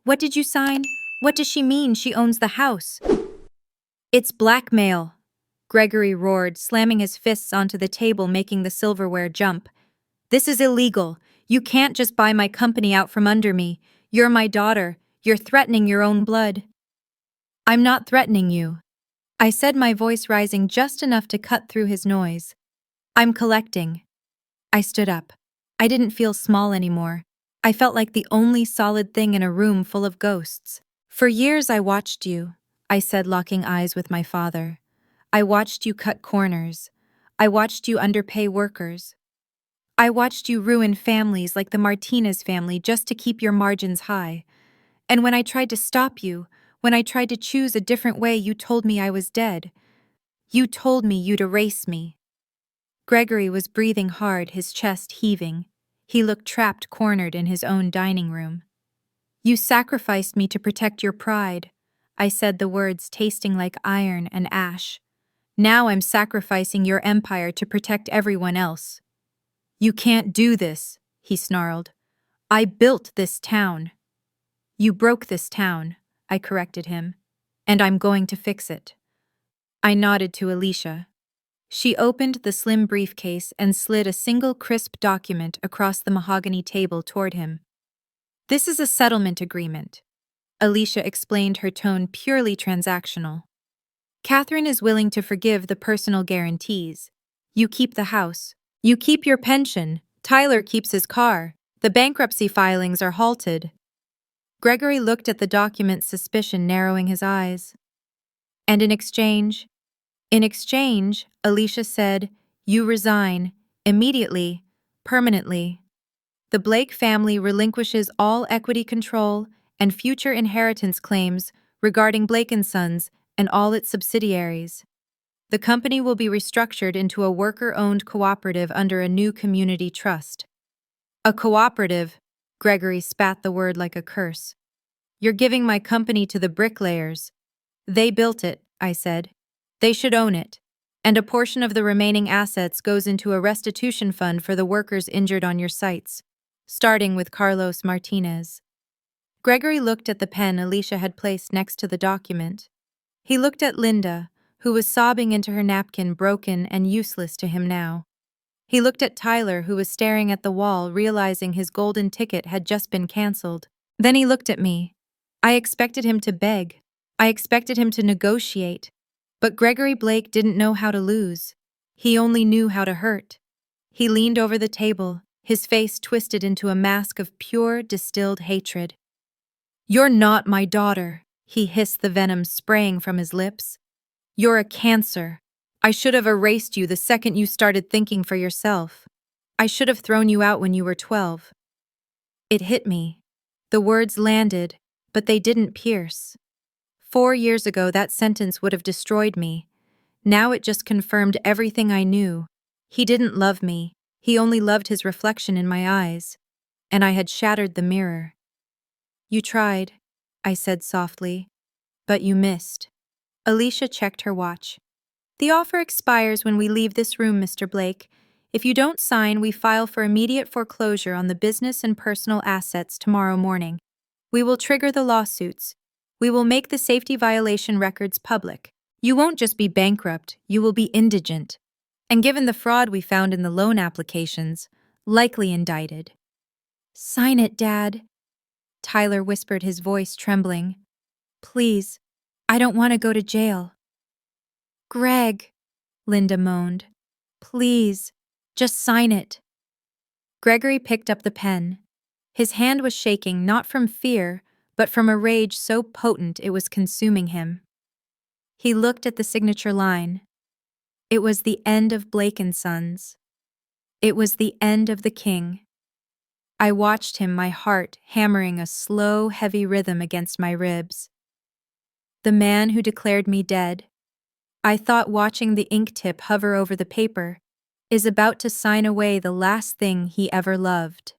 what did you sign? What does she mean she owns the house? It's blackmail, Gregory roared, slamming his fists onto the table, making the silverware jump. This is illegal. You can't just buy my company out from under me. You're my daughter. You're threatening your own blood. I'm not threatening you, I said, my voice rising just enough to cut through his noise. I'm collecting. I stood up. I didn't feel small anymore. I felt like the only solid thing in a room full of ghosts. For years I watched you, I said, locking eyes with my father. I watched you cut corners. I watched you underpay workers. I watched you ruin families like the Martinez family just to keep your margins high. And when I tried to stop you, when I tried to choose a different way, you told me I was dead. You told me you'd erase me. Gregory was breathing hard, his chest heaving. He looked trapped, cornered in his own dining room. You sacrificed me to protect your pride, I said, the words tasting like iron and ash. Now I'm sacrificing your empire to protect everyone else. You can't do this, he snarled. I built this town. You broke this town, I corrected him, and I'm going to fix it. I nodded to Alicia. She opened the slim briefcase and slid a single crisp document across the mahogany table toward him. This is a settlement agreement, Alicia explained, her tone purely transactional. Katherine is willing to forgive the personal guarantees. You keep the house. You keep your pension. Tyler keeps his car. The bankruptcy filings are halted. Gregory looked at the document, suspicion narrowing his eyes. And in exchange, Alicia said, you resign, immediately, permanently. The Blake family relinquishes all equity control and future inheritance claims regarding Blake & Sons and all its subsidiaries. The company will be restructured into a worker-owned cooperative under a new community trust. A cooperative, Gregory spat the word like a curse. You're giving my company to the bricklayers. They built it, I said. They should own it. And a portion of the remaining assets goes into a restitution fund for the workers injured on your sites, starting with Carlos Martinez. Gregory looked at the pen Alicia had placed next to the document. He looked at Linda, who was sobbing into her napkin, broken and useless to him now. He looked at Tyler, who was staring at the wall, realizing his golden ticket had just been canceled. Then he looked at me. I expected him to beg. I expected him to negotiate. But Gregory Blake didn't know how to lose. He only knew how to hurt. He leaned over the table, his face twisted into a mask of pure, distilled hatred. You're not my daughter, he hissed, the venom spraying from his lips. You're a cancer. I should have erased you the second you started thinking for yourself. I should have thrown you out when you were 12. It hit me. The words landed, but they didn't pierce. 4 years ago, that sentence would have destroyed me. Now it just confirmed everything I knew. He didn't love me. He only loved his reflection in my eyes. And I had shattered the mirror. You tried, I said softly, but you missed. Alicia checked her watch. The offer expires when we leave this room, Mr. Blake. If you don't sign, we file for immediate foreclosure on the business and personal assets tomorrow morning. We will trigger the lawsuits. We will make the safety violation records public. You won't just be bankrupt, you will be indigent. And given the fraud we found in the loan applications, likely indicted. Sign it, Dad, Tyler whispered, his voice trembling. Please, I don't want to go to jail. Greg, Linda moaned. Please, just sign it. Gregory picked up the pen. His hand was shaking not from fear, but from a rage so potent it was consuming him. He looked at the signature line. It was the end of Blake and Sons. It was the end of the king. I watched him, my heart hammering a slow, heavy rhythm against my ribs. The man who declared me dead, I thought watching the ink tip hover over the paper, is about to sign away the last thing he ever loved.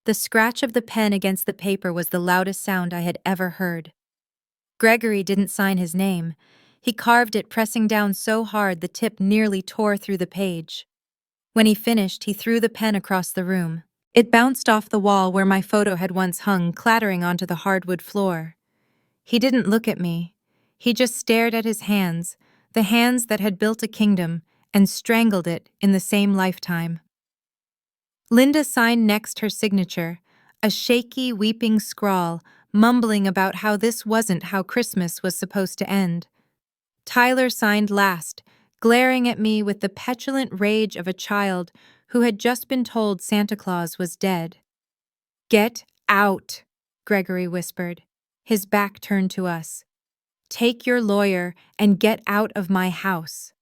The scratch of the pen against the paper was the loudest sound I had ever heard. Gregory didn't sign his name. He carved it, pressing down so hard the tip nearly tore through the page. When he finished, he threw the pen across the room. It bounced off the wall where my photo had once hung, clattering onto the hardwood floor. He didn't look at me. He just stared at his hands, the hands that had built a kingdom and strangled it in the same lifetime. Linda signed next, her signature, a shaky, weeping scrawl, mumbling about how this wasn't how Christmas was supposed to end. Tyler signed last, glaring at me with the petulant rage of a child who had just been told Santa Claus was dead. "Get out," Gregory whispered, his back turned to us. "Take your lawyer and get out of my house."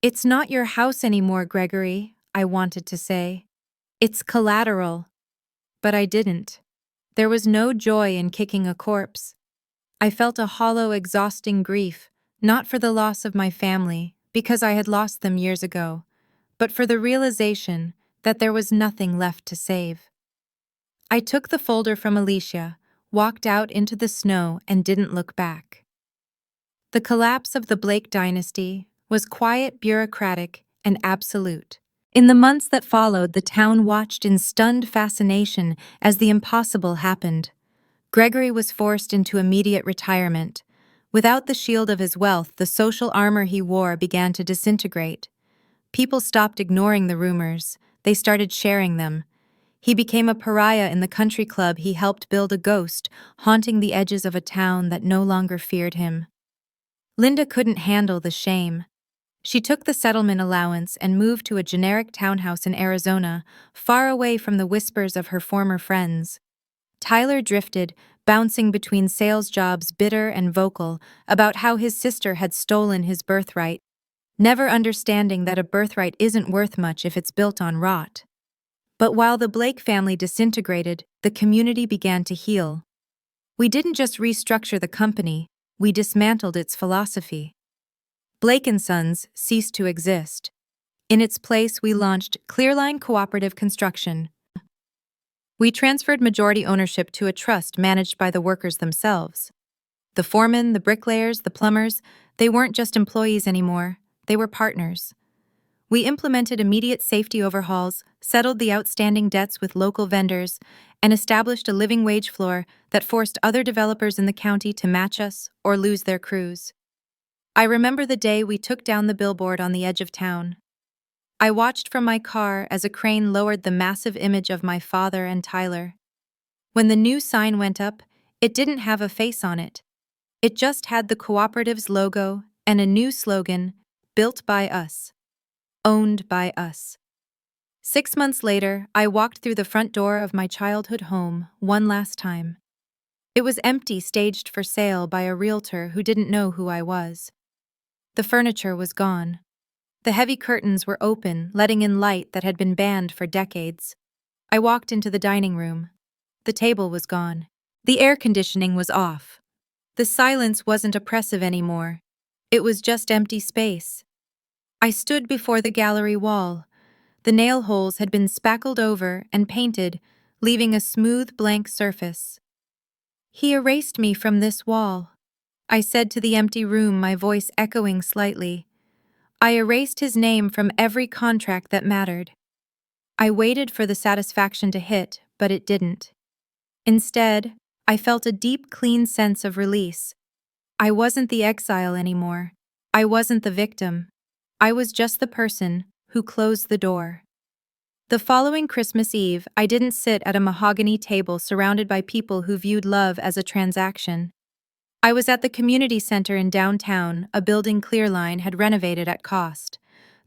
"It's not your house anymore, Gregory," I wanted to say. "It's collateral." But I didn't. There was no joy in kicking a corpse. I felt a hollow, exhausting grief, not for the loss of my family, because I had lost them years ago, but for the realization that there was nothing left to save. I took the folder from Alicia, walked out into the snow, and didn't look back. The collapse of the Blake dynasty was quiet, bureaucratic, and absolute. In the months that followed, the town watched in stunned fascination as the impossible happened. Gregory was forced into immediate retirement. Without the shield of his wealth, the social armor he wore began to disintegrate. People stopped ignoring the rumors. They started sharing them. He became a pariah in the country club he helped build, a ghost haunting the edges of a town that no longer feared him. Linda couldn't handle the shame. She took the settlement allowance and moved to a generic townhouse in Arizona, far away from the whispers of her former friends. Tyler drifted, bouncing between sales jobs, bitter and vocal, about how his sister had stolen his birthright, never understanding that a birthright isn't worth much if it's built on rot. But while the Blake family disintegrated, the community began to heal. We didn't just restructure the company, we dismantled its philosophy. Blake & Sons ceased to exist. In its place, we launched Clearline Cooperative Construction. We transferred majority ownership to a trust managed by the workers themselves. The foremen, the bricklayers, the plumbers, they weren't just employees anymore, they were partners. We implemented immediate safety overhauls, settled the outstanding debts with local vendors, and established a living wage floor that forced other developers in the county to match us or lose their crews. I remember the day we took down the billboard on the edge of town. I watched from my car as a crane lowered the massive image of my father and Tyler. When the new sign went up, it didn't have a face on it. It just had the cooperative's logo and a new slogan, "Built by us. Owned by us." 6 months later, I walked through the front door of my childhood home one last time. It was empty, staged for sale by a realtor who didn't know who I was. The furniture was gone. The heavy curtains were open, letting in light that had been banned for decades. I walked into the dining room. The table was gone. The air conditioning was off. The silence wasn't oppressive anymore. It was just empty space. I stood before the gallery wall. The nail holes had been spackled over and painted, leaving a smooth, blank surface. "He erased me from this wall," I said to the empty room, my voice echoing slightly. "I erased his name from every contract that mattered." I waited for the satisfaction to hit, but it didn't. Instead, I felt a deep, clean sense of release. I wasn't the exile anymore. I wasn't the victim. I was just the person who closed the door. The following Christmas Eve, I didn't sit at a mahogany table surrounded by people who viewed love as a transaction. I was at the community center in downtown, a building Clearline had renovated at cost.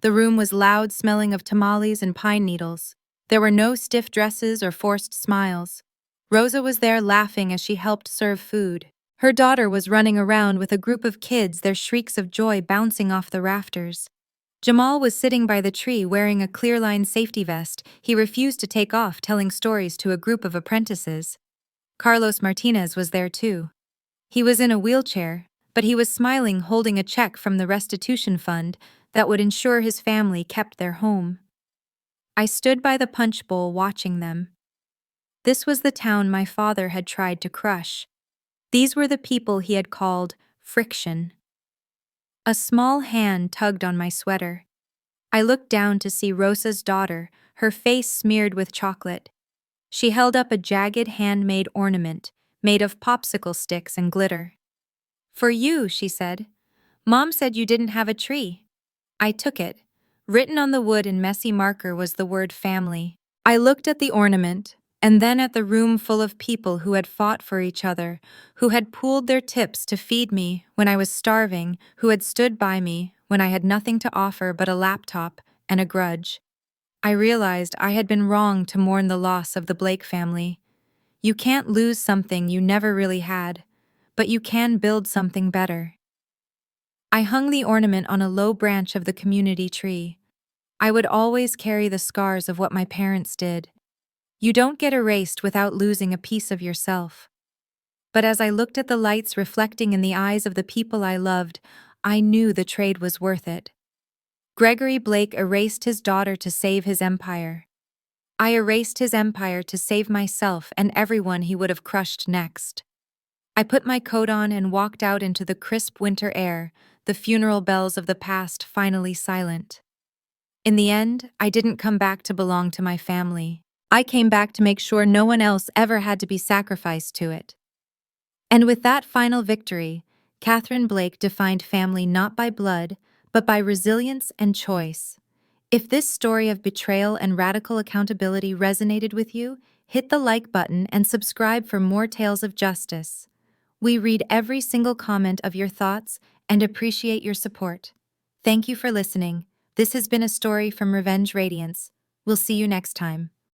The room was loud, smelling of tamales and pine needles. There were no stiff dresses or forced smiles. Rosa was there laughing as she helped serve food. Her daughter was running around with a group of kids, their shrieks of joy bouncing off the rafters. Jamal was sitting by the tree wearing a clear-line safety vest. He refused to take off, telling stories to a group of apprentices. Carlos Martinez was there too. He was in a wheelchair, but he was smiling, holding a check from the restitution fund that would ensure his family kept their home. I stood by the punch bowl watching them. This was the town my father had tried to crush. These were the people he had called friction. A small hand tugged on my sweater. I looked down to see Rosa's daughter, her face smeared with chocolate. She held up a jagged handmade ornament made of popsicle sticks and glitter. "For you," she said. "Mom said you didn't have a tree." I took it. Written on the wood in messy marker was the word family. I looked at the ornament, and then at the room full of people who had fought for each other, who had pooled their tips to feed me when I was starving, who had stood by me when I had nothing to offer but a laptop and a grudge. I realized I had been wrong to mourn the loss of the Blake family. You can't lose something you never really had, but you can build something better. I hung the ornament on a low branch of the community tree. I would always carry the scars of what my parents did. You don't get erased without losing a piece of yourself. But as I looked at the lights reflecting in the eyes of the people I loved, I knew the trade was worth it. Gregory Blake erased his daughter to save his empire. I erased his empire to save myself and everyone he would have crushed next. I put my coat on and walked out into the crisp winter air, the funeral bells of the past finally silent. In the end, I didn't come back to belong to my family. I came back to make sure no one else ever had to be sacrificed to it. And with that final victory, Katherine Blake defined family not by blood, but by resilience and choice. If this story of betrayal and radical accountability resonated with you, hit the like button and subscribe for more tales of justice. We read every single comment of your thoughts and appreciate your support. Thank you for listening. This has been a story from Radiance. We'll see you next time.